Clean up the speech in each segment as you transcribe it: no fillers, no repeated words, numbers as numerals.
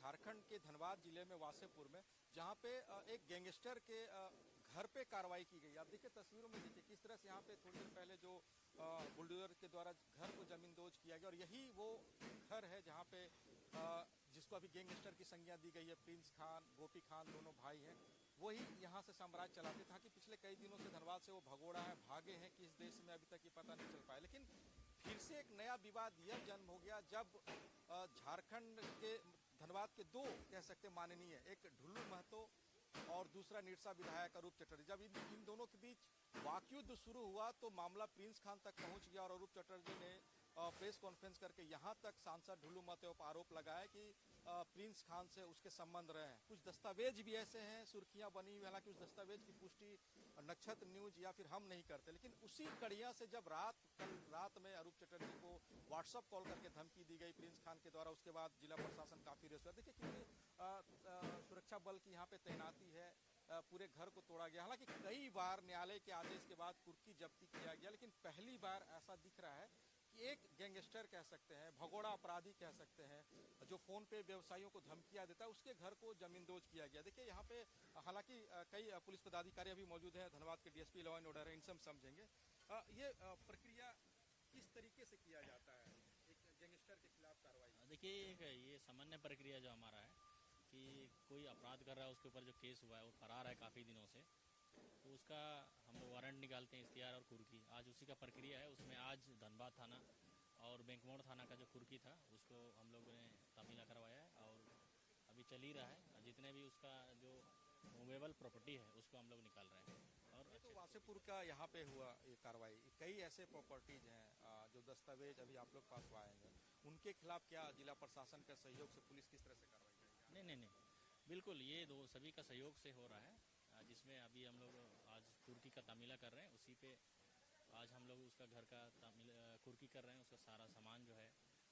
झारखंड के धनबाद जिले में वासेपुर में, जहां पे एक गैंगस्टर के घर पे कार्रवाई की गई। आप देखिए तस्वीरों में, देखिए किस तरह से यहाँ पे थोड़ी देर पहले जो बुलडोजर के द्वारा घर को जमींदोज किया गया, और यही वो घर है जहाँ पे जिसको अभी गैंगस्टर की संज्ञा दी गई है। प्रिंस खान, गोपी खान दोनों भाई हैं, वही यहाँ से साम्राज्य चलाते थे। कि पिछले कई दिनों से धनबाद से वो भगोड़ा है, भागे हैं, किस देश में अभी तक ये पता नहीं चल पाया। लेकिन फिर से एक नया विवाद यह जन्म हो गया जब झारखंड के धनबाद के दो कह सकते माननीय, एक ढुल्लू महतो और दूसरा निरसा विधायक अरूप चटर्जी, जब इन दोनों के बीच वाकयुद्ध शुरू हुआ तो मामला प्रिंस खान तक पहुंच गया। और अरूप चटर्जी ने प्रेस कॉन्फ्रेंस करके यहां तक सांसद ढुल्लू महतो पर आरोप लगाया कि प्रिंस खान से उसके संबंध रहे हैं। कुछ दस्तावेज भी ऐसे हैं, सुर्खियां बनी हुई, हालांकि उस दस्तावेज की पुष्टि नक्षत्र न्यूज या फिर हम नहीं करते। लेकिन उसी कड़िया से जब कल रात में अरूप चटर्जी को व्हाट्सएप कॉल करके धमकी दी गई प्रिंस खान के द्वारा, उसके बाद जिला प्रशासन काफी रेस हुआ। देखिए क्योंकि सुरक्षा बल की यहाँ पे तैनाती है, पूरे घर को तोड़ा गया। हालांकि कई बार न्यायालय के आदेश के बाद कुर्की जब्ती किया गया, लेकिन पहली बार ऐसा दिख रहा है कि एक गैंगस्टर कह सकते हैं, भगोड़ा अपराधी कह सकते हैं, जो फोन पे व्यवसायियों को धमकियां देता है, उसके घर को जमींदोज किया गया। देखिए यहाँ पे हालांकि कई पुलिस पदाधिकारी अभी मौजूद हैं, धनबाद के डीएसपी लॉ एंड ऑर्डर है, इनसे हम समझेंगे ये प्रक्रिया किस तरीके से किया जाता है एक गैंगस्टर के खिलाफ कार्रवाई। देखिए ये सामान्य प्रक्रिया जो हमारा है कि कोई अपराध कर रहा है, उसके ऊपर जो केस हुआ है वो फरार है काफ़ी दिनों से, तो उसका हम लोग वारंट निकालते हैं, इख्तियार और कुर्की। आज उसी का प्रक्रिया है। उसमें आज धनबाद थाना और बैंकमोड़ थाना का जो कुर्की था उसको हम लोगों ने तामीला करवाया है और अभी चल ही रहा है। जितने भी उसका जो मूवेबल प्रॉपर्टी है उसको हम लोग निकाल रहे हैं। और तो वासेपुर का यहाँ पे हुआ ये कार्रवाई, कई ऐसे प्रॉपर्टीज हैं जो दस्तावेज अभी आप लोग पास आएंगे, उनके खिलाफ क्या जिला प्रशासन के सहयोग से पुलिस किस तरह से कार्रवाई करेगी? नहीं, बिल्कुल ये दो सभी का सहयोग से हो रहा है, जिसमें अभी हम लोग आज कुर्की का तामीला कर रहे हैं। उसी पे आज हम लोग उसका घर का कुर्की कर रहे हैं, उसका सारा सामान जो है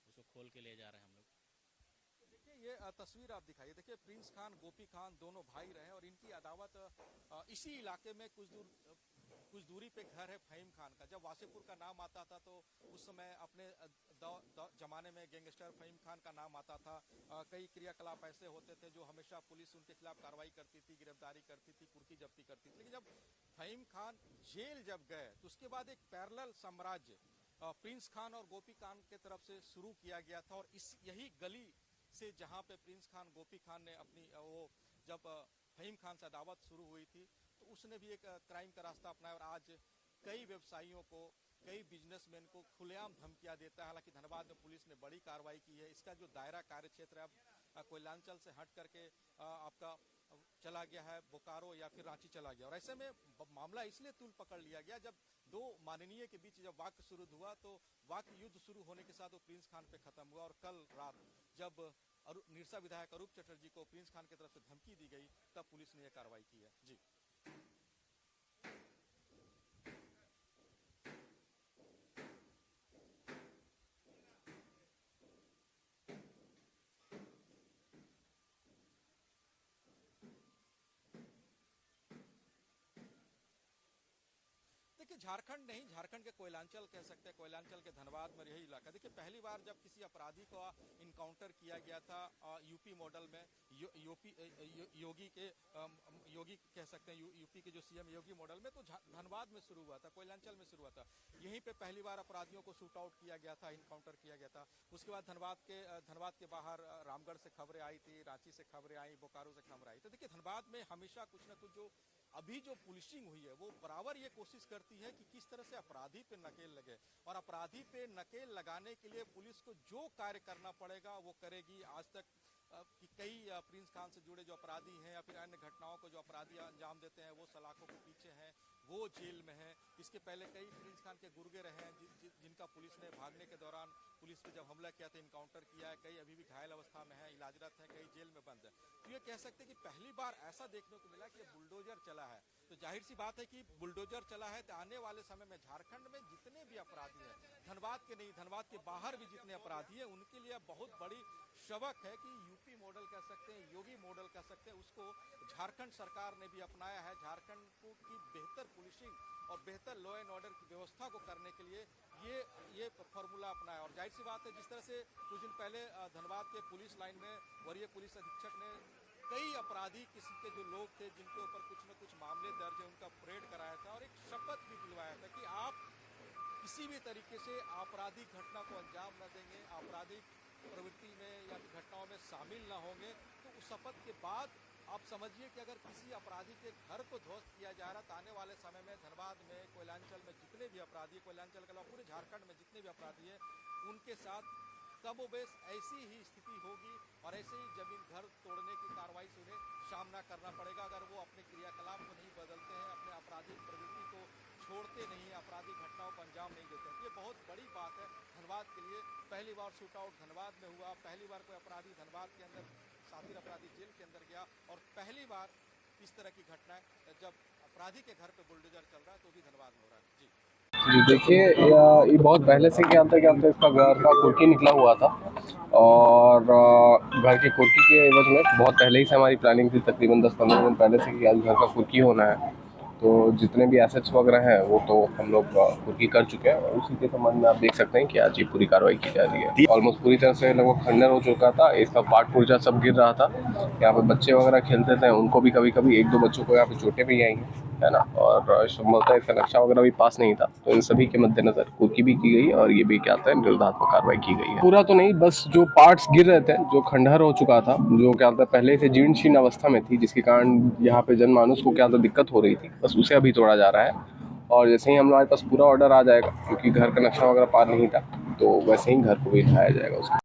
उसको खोल के ले जा रहे हैं हम लोग। देखिए ये तस्वीर आप दिखाइए, देखिए प्रिंस खान, गोपी खान दोनों भाई रहे और इनकी अदावत इसी इलाके में कुछ दूरी पे घर है फहीम खान का। जब वासेपुर का नाम आता था तो उस समय अपने जमाने में गैंगस्टर फहीम खान का नाम आता था। कई क्रियाकलाप ऐसे होते थे जो हमेशा पुलिस उनके खिलाफ कार्रवाई करती थी, गिरफ्तारी करती थी, कुर्की जब्ती करती थी। लेकिन जब फहीम खान जेल जब गए तो उसके बाद एक पैरेलल साम्राज्य प्रिंस खान और गोपी खान के तरफ से शुरू किया गया था। और यही गली से जहां पे प्रिंस खान, गोपी खान ने अपनी वो जब फहीम खान से अदावत शुरू हुई थी तो उसने भी एक क्राइम का रास्ता अपनाया और आज कई व्यवसायियों को, कई बिजनेसमैन को खुलेआम धमकियां देता है। हालांकि धनबाद में पुलिस ने बड़ी कार्रवाई की है। इसका जो दायरा कार्य क्षेत्र है अब कोयलांचल से हट करके आपका चला गया है बोकारो या फिर रांची चला गया। और ऐसे में मामला इसलिए तूल पकड़ लिया गया जब दो माननीय के बीच जब वाक्य शुरू हुआ तो वाक्य युद्ध शुरू होने के साथ वो प्रिंस खान पे खत्म हुआ। और कल रात जब निरसा विधायक अरूप चटर्जी को प्रिंस खान की तरफ से धमकी दी गई तब पुलिस ने यह कार्रवाई की है। जी देखिए झारखंड नहीं, झारखंड के कोयलांचल कह सकते हैं, कोयलांचल के धनबाद में यही इलाका। देखिए पहली बार जब किसी अपराधी को इनकाउंटर किया गया था यूपी मॉडल में, योगी कह सकते हैं, यूपी के जो सीएम योगी मॉडल में, तो धनबाद में शुरू हुआ था, कोयलांचल में शुरू हुआ था। यहीं पे पहली बार अपराधियों को शूट आउट किया गया था, इनकाउंटर किया गया था। उसके बाद धनबाद के बाहर रामगढ़ से खबरें आई थी, रांची से खबरें आई, बोकारो से खबरें आई। तो देखिए धनबाद में हमेशा कुछ ना कुछ जो अभी जो पुलिसिंग हुई है वो बराबर ये कोशिश करती है कि किस तरह से अपराधी पे नकेल लगे, और अपराधी पे नकेल लगाने के लिए पुलिस को जो कार्य करना पड़ेगा वो करेगी। आज तक कि कई प्रिंस खान से जुड़े जो अपराधी हैं या फिर अन्य घटनाओं को जो अपराधी अंजाम देते हैं वो सलाखों के पीछे हैं, वो जेल में हैं। इसके पहले कई प्रिंस खान के गुर्गे रहे हैं जिनका पुलिस ने भागने के दौरान पुलिस पे जब हमला किया था इनकाउंटर किया है। कई अभी भी घायल अवस्था में हैं, इलाजरत हैं, कई जेल में बंद है। तो ये कह सकते हैं कि पहली बार ऐसा देखने को मिला कि बुलडोजर चला है। तो जाहिर सी बात है कि बुलडोजर चला है तो आने वाले समय में झारखंड में जितने भी अपराधी हैं, धनबाद के नहीं, धनबाद के बाहर भी जितने अपराधी हैं, उनके लिए बहुत बड़ी सबक है कि यूपी मॉडल कह सकते हैं, योगी मॉडल कह सकते हैं, उसको झारखंड सरकार ने भी अपनाया है। झारखंड को की बेहतर पुलिसिंग और बेहतर लॉ एंड ऑर्डर की व्यवस्था को करने के लिए ये फॉर्मूला अपनाया। और जाहिर सी बात है, जिस तरह से कुछ दिन पहले धनबाद के पुलिस लाइन में वरीय पुलिस अधीक्षक ने कई अपराधी किस्म के जो लोग थे जिनके ऊपर कुछ न कुछ मामले दर्ज है, उनका परेड कराया था और एक शपथ भी दिलवाया था कि आप किसी भी तरीके से आपराधिक घटना को अंजाम न देंगे, आपराधिक प्रवृत्ति में या घटनाओं में शामिल न होंगे। तो उस शपथ के बाद आप समझिए कि अगर किसी अपराधी के घर को ध्वस्त किया जा रहा, तो आने वाले समय में धनबाद में, कोयलांचल में जितने भी अपराधी, कोयलांचल के अलावा पूरे झारखंड में जितने भी अपराधी हैं, उनके साथ कमोबेश ऐसी ही स्थिति होगी और ऐसे ही जमीन घर तोड़ने की कार्रवाई से उन्हें सामना करना पड़ेगा अगर वो अपने क्रियाकलाप को नहीं बदलते हैं, अपने आपराधिक प्रवृत्ति को छोड़ते नहीं, आपराधिक घटनाओं को अंजाम नहीं देते हैं। ये बहुत बड़ी बात है धनबाद के लिए। पहली बार शूट आउट धनबाद में हुआ, पहली बार कोई अपराधी धनबाद के अंदर, साथी अपराधी जेल के अंदर गया और पहली बार इस तरह की घटना है जब अपराधी के घर पे बुलडोजर चल रहा है, तो भी धनबाद में हो रहा है। जी देखिए, ये बहुत पहले से क्या था इसका घर का कुर्की निकला हुआ था और घर के कुर्की के एवज में बहुत पहले ही से हमारी प्लानिंग थी, तकरीबन 10-15 दिन पहले से कि आज घर का कुर्की होना है। तो जितने भी एसेट्स वगैरह हैं वो तो हम लोग कुर्की कर चुके हैं और उसी के संबंध में आप देख सकते हैं कि आज ये पूरी कार्रवाई की जा रही है। ऑलमोस्ट पूरी तरह से लगभग खंडर हो चुका था, इसका पार्ट पुर्जा सब गिर रहा था। यहाँ पे बच्चे वगैरह खेलते थे, उनको भी कभी कभी 1-2 बच्चों को यहाँ पे चोटें भी आई है ना, और संभवतः इसका नक्शा वगैरह भी पास नहीं था। तो इन सभी के मद्देनजर कुर्की भी की गई और ये भी क्या था निर्धात्मक कार्रवाई की गई है। पूरा तो नहीं, बस जो पार्ट्स गिर रहे थे, जो खंडहर हो चुका था, जो क्या था पहले से जीर्ण शीर्ण अवस्था में थी, जिसके कारण यहाँ पे जनमानस को क्या था दिक्कत हो रही थी, बस उसे अभी तोड़ा जा रहा है। और जैसे ही हमारे पास पूरा ऑर्डर आ जाएगा, क्योंकि घर का नक्शा वगैरह पार नहीं था, तो वैसे ही घर को भी उठाया जाएगा उसको।